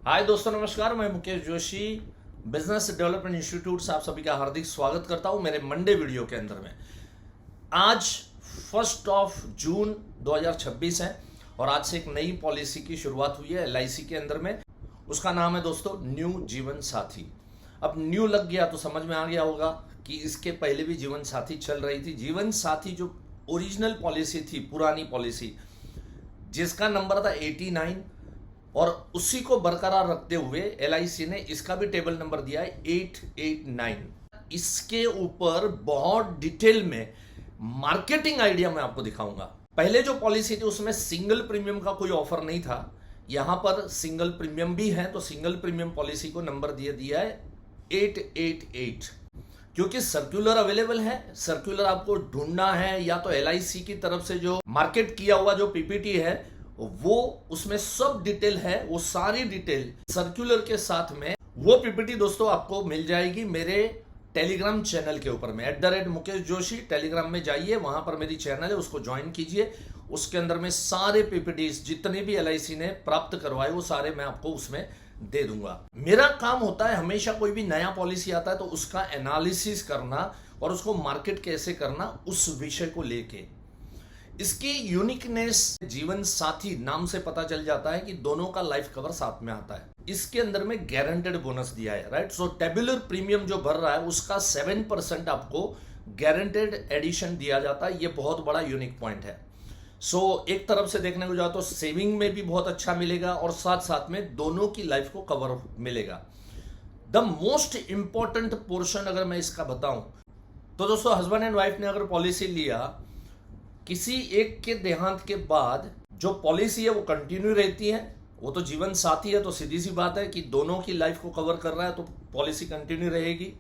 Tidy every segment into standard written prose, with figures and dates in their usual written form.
हाय दोस्तों, नमस्कार। मैं Mukesh Joshi business development institute से आप सभी का हार्दिक स्वागत करता हूं मेरे मंडे वीडियो के अंदर में। आज 1 जून 2026 है और आज से एक नई पॉलिसी की शुरुआत हुई है LIC के अंदर में। उसका नाम है दोस्तों न्यू जीवन साथी। अब न्यू लग गया तो समझ में आ गया होगा कि इसके पहले भी जीवन साथी चल रही थी। जीवन साथी जो ओरिजिनल पॉलिसी थी, पुरानी पॉलिसी, जिसका नंबर था 89 और उसी को बरकरार रखते हुए LIC ने इसका भी टेबल नंबर दिया है 889। इसके ऊपर बहुत डिटेल में मार्केटिंग आइडिया मैं आपको दिखाऊंगा। पहले जो पॉलिसी थी उसमें सिंगल प्रीमियम का कोई ऑफर नहीं था, यहां पर सिंगल प्रीमियम भी है। तो सिंगल प्रीमियम पॉलिसी को नंबर दिया है 888, क्योंकि सर्कुलर अवेलेबल है। सर्कुलर आपको ढूंढना है या तो LIC की तरफ से जो मार्केट किया हुआ जो PPT है वो उसमें सब डिटेल है। वो सारी डिटेल सर्कुलर के साथ में वो PPT दोस्तों आपको मिल जाएगी मेरे टेलीग्राम चैनल के ऊपर में @मुकेश जोशी। टेलीग्राम में जाइए, वहां पर मेरी चैनल है, उसको ज्वाइन कीजिए। उसके अंदर में सारे PPTs जितने भी LIC ने प्राप्त करवाए वो सारे मैं आपको उसमें दे दूंगा। मेरा काम होता है हमेशा कोई भी नया पॉलिसी आता है तो उसका एनालिसिस करना और उसको मार्केट कैसे करना, उस विषय को लेके। इसकी यूनिकनेस जीवन साथी नाम से पता चल जाता है कि दोनों का लाइफ कवर साथ में आता है। इसके अंदर में गारंटेड बोनस दिया है, राइट। सो टेबुलर प्रीमियम जो भर रहा है उसका 7% आपको गारंटेड एडिशन दिया जाता है। ये बहुत बड़ा यूनिक पॉइंट है। सो एक तरफ से देखने को जाओ तो सेविंग में भी बहुत अच्छा मिलेगा और साथ साथ में दोनों की लाइफ को कवर मिलेगा। द मोस्ट इंपॉर्टेंट पोर्शन अगर मैं इसका बताऊं तो दोस्तों, हस्बैंड एंड वाइफ ने अगर पॉलिसी लिया, किसी एक के देहांत के बाद जो पॉलिसी है वो कंटिन्यू रहती है। वो तो जीवन साथी है तो सीधी सी बात है कि दोनों की लाइफ को कवर कर रहा है तो पॉलिसी कंटिन्यू रहेगी।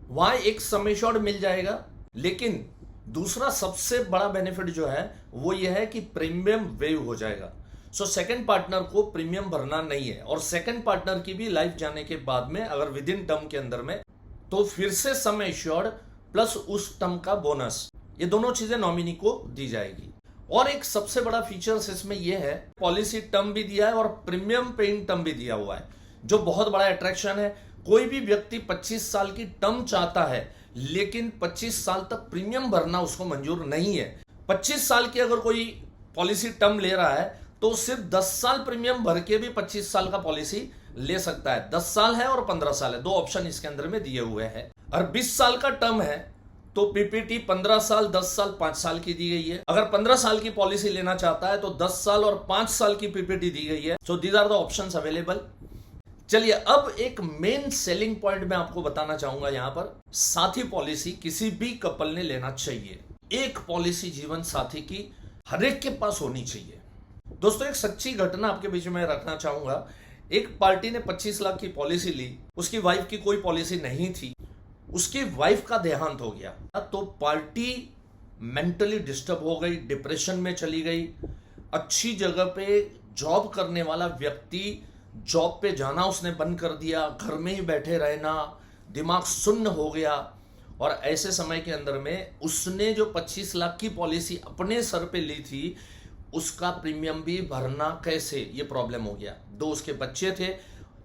वहां एक सम एश्योर्ड मिल जाएगा। लेकिन दूसरा सबसे बड़ा बेनिफिट जो है वो ये है कि प्रीमियम वेव हो जाएगा। सो सेकंड पार्टनर को प्रीमियम भरना नहीं है और सेकंड पार्टनर की भी लाइफ जाने के बाद में अगर विद इन टर्म के अंदर में तो फिर से सम एश्योर्ड प्लस उस टर्म का बोनस, ये दोनों चीजें नॉमिनी को दी जाएगी। और एक सबसे बड़ा फीचर्स इसमें यह है, पॉलिसी टर्म भी दिया है और प्रीमियम पेइंग टर्म भी दिया हुआ है, जो बहुत बड़ा अट्रैक्शन है। कोई भी व्यक्ति 25 साल की टर्म चाहता है लेकिन 25 साल तक प्रीमियम भरना उसको मंजूर नहीं है। 25 साल की अगर कोई पॉलिसी टर्म ले रहा है तो सिर्फ 10 साल प्रीमियम भर के भी 25 साल का पॉलिसी ले सकता है। 10 साल है और 15 साल है, दो ऑप्शन इसके अंदर में दिए हुए हैं। और 20 साल का टर्म है तो PPT 15 साल, 10 साल, 5 साल की दी गई है। अगर 15 साल की पॉलिसी लेना चाहता है तो 10 साल और 5 साल की PPT दी गई है। So these are the options available. चलिए, अब एक मेन सेलिंग पॉइंट मैं आपको बताना चाहूंगा। यहां पर साथी पॉलिसी किसी भी कपल ने लेना चाहिए। एक पॉलिसी जीवन साथी की हर एक के पास होनी चाहिए। दोस्तों, एक सच्ची घटना आपके बीच में रखना चाहूंगा। एक पार्टी ने 25 लाख की पॉलिसी ली, उसकी वाइफ की कोई पॉलिसी नहीं थी, उसकी वाइफ का देहांत हो गया तो पार्टी मेंटली डिस्टर्ब हो गई, डिप्रेशन में चली गई। अच्छी जगह पे जॉब करने वाला व्यक्ति जॉब पे जाना उसने बंद कर दिया, घर में ही बैठे रहना, दिमाग सुन्न हो गया। और ऐसे समय के अंदर में उसने जो 25 लाख की पॉलिसी अपने सर पे ली थी उसका प्रीमियम भी भरना कैसे, ये प्रॉब्लम हो गया। दो उसके बच्चे थे,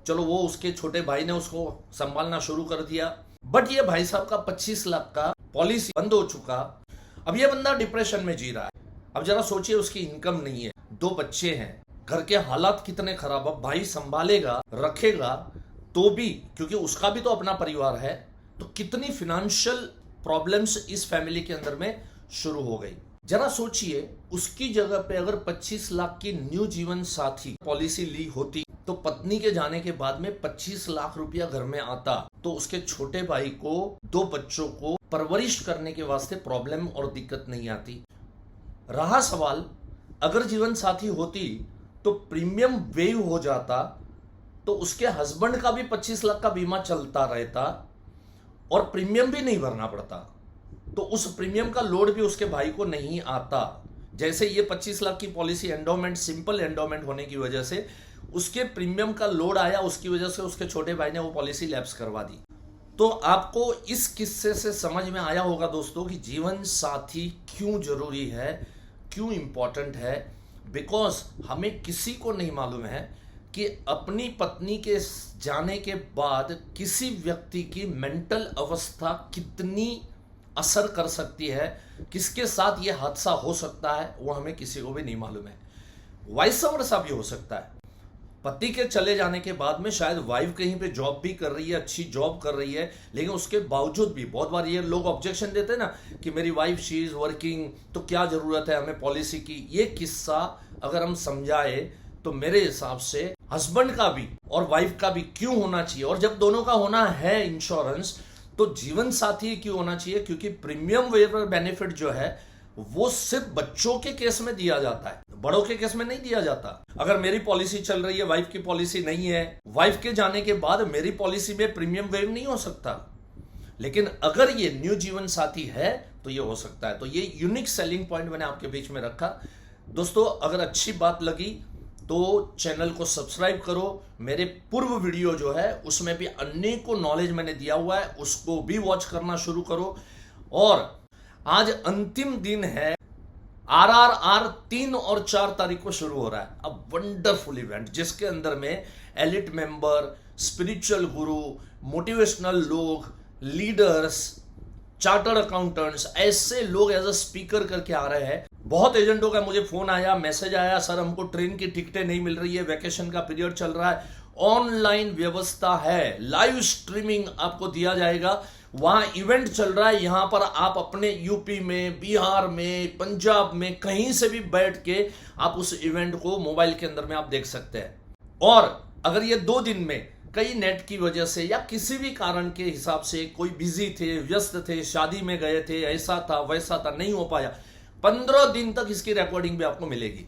चलो वो उसके छोटे भाई ने उसको संभालना शुरू कर दिया, बट ये भाई साहब का 25 लाख का पॉलिसी बंद हो चुका। अब ये बंदा डिप्रेशन में जी रहा है। अब जरा सोचिए, उसकी इनकम नहीं है, दो बच्चे हैं, घर के हालात कितने खराब। अब भाई संभालेगा, रखेगा तो भी, क्योंकि उसका भी तो अपना परिवार है, तो कितनी फिनेंशियल प्रॉब्लम्स इस फैमिली के अंदर में शुरू हो गई। जरा सोचिए, उसकी जगह पे अगर 25 लाख की न्यू जीवन साथी पॉलिसी ली होती तो पत्नी के जाने के बाद में 25 लाख रुपया घर में आता तो उसके छोटे भाई को, दो बच्चों को परवरिश करने के वास्ते प्रॉब्लम और दिक्कत नहीं आती। रहा सवाल, अगर जीवन साथी होती तो प्रीमियम वेव हो जाता तो उसके हस्बैंड का भी 25 लाख का बीमा चलता रहता और प्रीमियम भी नहीं भरना पड़ता, तो उस प्रीमियम का लोड भी उसके भाई को नहीं आता। जैसे ये 25 लाख की पॉलिसी एंडोमेंट, सिंपल एंडोमेंट होने की वजह से उसके प्रीमियम का लोड आया, उसकी वजह से उसके छोटे भाई ने वो पॉलिसी लैप्स करवा दी। तो आपको इस किस्से से समझ में आया होगा दोस्तों कि जीवन साथी क्यों जरूरी है, क्यों इंपॉर्टेंट है। बिकॉज हमें किसी को नहीं मालूम है कि अपनी पत्नी के जाने के बाद किसी व्यक्ति की मेंटल अवस्था कितनी असर कर सकती है, किसके साथ ये हादसा हो सकता है वो हमें किसी को भी नहीं मालूम है। वाइस वर्सा भी हो सकता है। पति के चले जाने के बाद में शायद वाइफ कहीं पे जॉब भी कर रही है, अच्छी जॉब कर रही है, लेकिन उसके बावजूद भी बहुत बार ये लोग ऑब्जेक्शन देते हैं ना कि मेरी वाइफ शी इज वर्किंग, तो क्या जरूरत है हमें पॉलिसी की। ये किस्सा अगर हम समझाए तो मेरे हिसाब से हस्बैंड का भी और वाइफ का भी क्यों होना चाहिए, और जब दोनों का होना है इंश्योरेंस तो जीवन साथी क्यों होना चाहिए, क्योंकि प्रीमियम वेवर बेनिफिट जो है वो सिर्फ बच्चों के केस में दिया जाता है, बड़ों के केस में नहीं दिया जाता। अगर मेरी पॉलिसी चल रही है, वाइफ की पॉलिसी नहीं है, वाइफ के जाने के बाद मेरी पॉलिसी में प्रीमियम वेव नहीं हो सकता, लेकिन अगर ये न्यू जीवन साथी है तो ये हो सकता है। तो ये यूनिक सेलिंग पॉइंट मैंने आपके बीच में रखा। दोस्तों अगर अच्छी बात लगी तो चैनल को सब्सक्राइब करो। मेरे पूर्व वीडियो जो है उसमें भी अनेकों नॉलेज मैंने दिया हुआ है, उसको भी वॉच करना शुरू करो। और आज अंतिम दिन है, RRR 3 और 4 तारीख को शुरू हो रहा है। अब वंडरफुल इवेंट जिसके अंदर में एलिट मेंबर, स्पिरिचुअल गुरु, मोटिवेशनल लोग, लीडर्स, चार्टर्ड अकाउंटेंट्स, ऐसे लोग एज अ स्पीकर करके आ रहे हैं। बहुत एजेंटों का मुझे फोन आया, मैसेज आया, सर हमको ट्रेन की टिकटें नहीं मिल रही है, वैकेशन का पीरियड चल रहा है। ऑनलाइन व्यवस्था है, लाइव स्ट्रीमिंग आपको दिया जाएगा, वहां इवेंट चल रहा है। यहां पर आप अपने यूपी में, बिहार में, पंजाब में कहीं से भी बैठ के आप उस इवेंट को मोबाइल के अंदर में आप देख सकते हैं। और अगर ये 2 दिन में कई नेट की वजह से या किसी भी कारण के हिसाब से कोई बिजी थे, व्यस्त थे, शादी में गए थे, ऐसा था वैसा था, नहीं हो पाया, 15 दिन तक इसकी रिकॉर्डिंग भी आपको मिलेगी।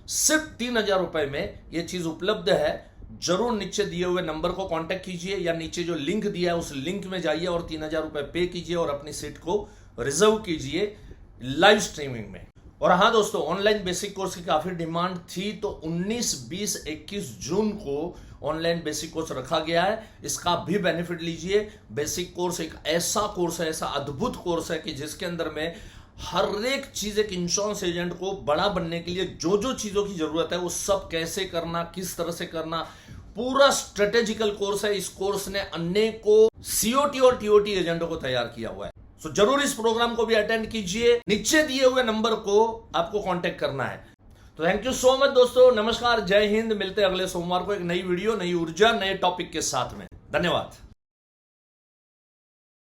सिर्फ 3000 रुपए में यह चीज उपलब्ध है। जरूर नीचे दिए हुए नंबर को कांटेक्ट कीजिए या नीचे जो लिंक दिया है उस लिंक में जाइए और 3000 रुपए पे कीजिए और अपनी सीट को रिजर्व कीजिए लाइव स्ट्रीमिंग में। और हाँ दोस्तों, ऑनलाइन बेसिक कोर्स की काफी डिमांड थी, तो 19, 20, 21 जून को ऑनलाइन बेसिक कोर्स रखा गया है। इसका भी बेनिफिट लीजिए। बेसिक कोर्स एक ऐसा कोर्स है, ऐसा अद्भुत कोर्स है कि जिसके अंदर में हर एक चीज, एक इंश्योरेंस एजेंट को बड़ा बनने के लिए जो जो चीजों की जरूरत है वो सब कैसे करना, किस तरह से करना, पूरा स्ट्रेटेजिकल कोर्स है। इस कोर्स ने अनेकों सीओटी और टीओटी एजेंटों को तैयार किया हुआ है। सो जरूर इस प्रोग्राम को भी अटेंड कीजिए। नीचे दिए हुए नंबर को आपको कांटेक्ट करना है। तो थैंक यू सो मच दोस्तों, नमस्कार, जय हिंद। मिलते हैं अगले सोमवार को एक नई वीडियो, नई ऊर्जा, नए टॉपिक के साथ में। धन्यवाद।